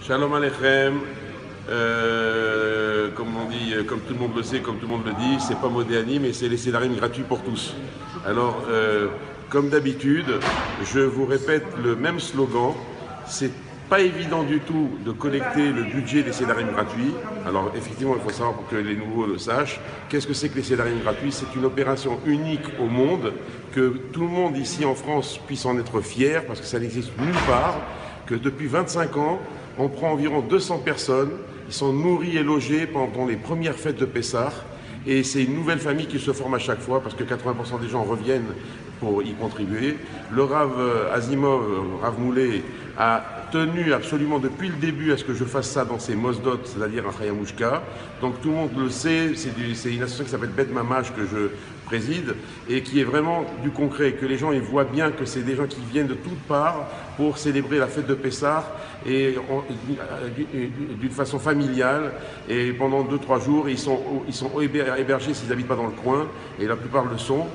Shalom Aleichem, comme on dit, comme tout le monde le sait, comme tout le monde le dit, c'est pas Modéani, mais c'est les sédarim gratuits pour tous. Alors, comme d'habitude, je vous répète le même slogan. C'est pas évident du tout de collecter le budget des sédarim gratuits. Alors, effectivement, il faut savoir pour que les nouveaux le sachent. Qu'est-ce que c'est que les sédarim gratuits? C'est une opération unique au monde, que tout le monde ici en France puisse en être fier, parce que ça n'existe nulle part, que depuis 25 ans, on prend environ 200 personnes, ils sont nourris et logés pendant les premières fêtes de Pessah, et c'est une nouvelle famille qui se forme à chaque fois, parce que 80% des gens reviennent pour y contribuer. Le Rav Azimov, Rav Moulet, a tenu absolument depuis le début à ce que je fasse ça dans ses Mosdot, c'est-à-dire un Chayamushka. Donc tout le monde le sait, c'est une association qui s'appelle Bet Mamash que je préside et qui est vraiment du concret, que les gens ils voient bien que c'est des gens qui viennent de toutes parts pour célébrer la fête de Pessah et d'une façon familiale, et pendant 2-3 jours ils sont hébergés s'ils n'habitent pas dans le coin, et la plupart le sont.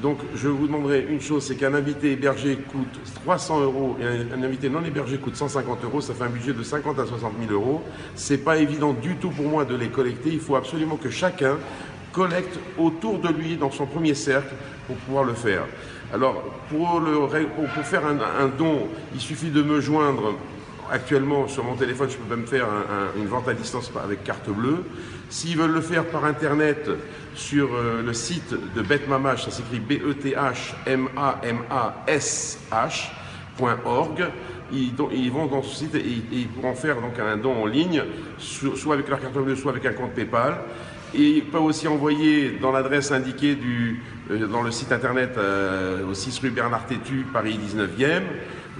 Donc je vous demanderai une chose, c'est qu'un invité hébergé coûte 300 € et un invité non hébergé coûte 150 €, ça fait un budget de 50 à 60 000 €. C'est pas évident du tout pour moi de les collecter, il faut absolument que chacun collecte autour de lui dans son premier cercle pour pouvoir le faire. Alors pour faire un don, il suffit de me joindre. Actuellement, sur mon téléphone, je peux même faire une vente à distance avec carte bleue. S'ils veulent le faire par Internet, sur le site de Bet Mamash, ça s'écrit BETHMAMASH.org, ils vont dans ce site et ils pourront faire donc un don en ligne, soit avec leur carte bleue, soit avec un compte PayPal. Et ils peuvent aussi envoyer dans l'adresse indiquée dans le site internet au 6 rue Bernard Tétu, Paris 19e.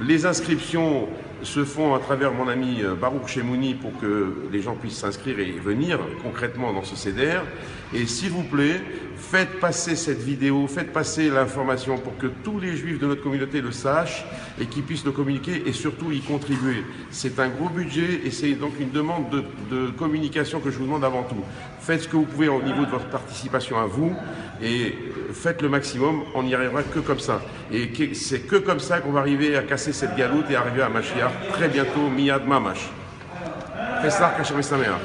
Les inscriptions se font à travers mon ami Baruch Shemouni pour que les gens puissent s'inscrire et venir concrètement dans ce CEDER. Et s'il vous plaît, faites passer cette vidéo, faites passer l'information pour que tous les juifs de notre communauté le sachent et qu'ils puissent le communiquer et surtout y contribuer. C'est un gros budget et c'est donc une demande de communication que je vous demande avant tout. Faites ce que vous pouvez au niveau de votre participation à vous et faites le maximum, on n'y arrivera que comme ça. Et c'est que comme ça qu'on va arriver à casser cette galoute et arriver à Mashiach très bientôt, Miyad Mamash. Pessah Kasher Sameach.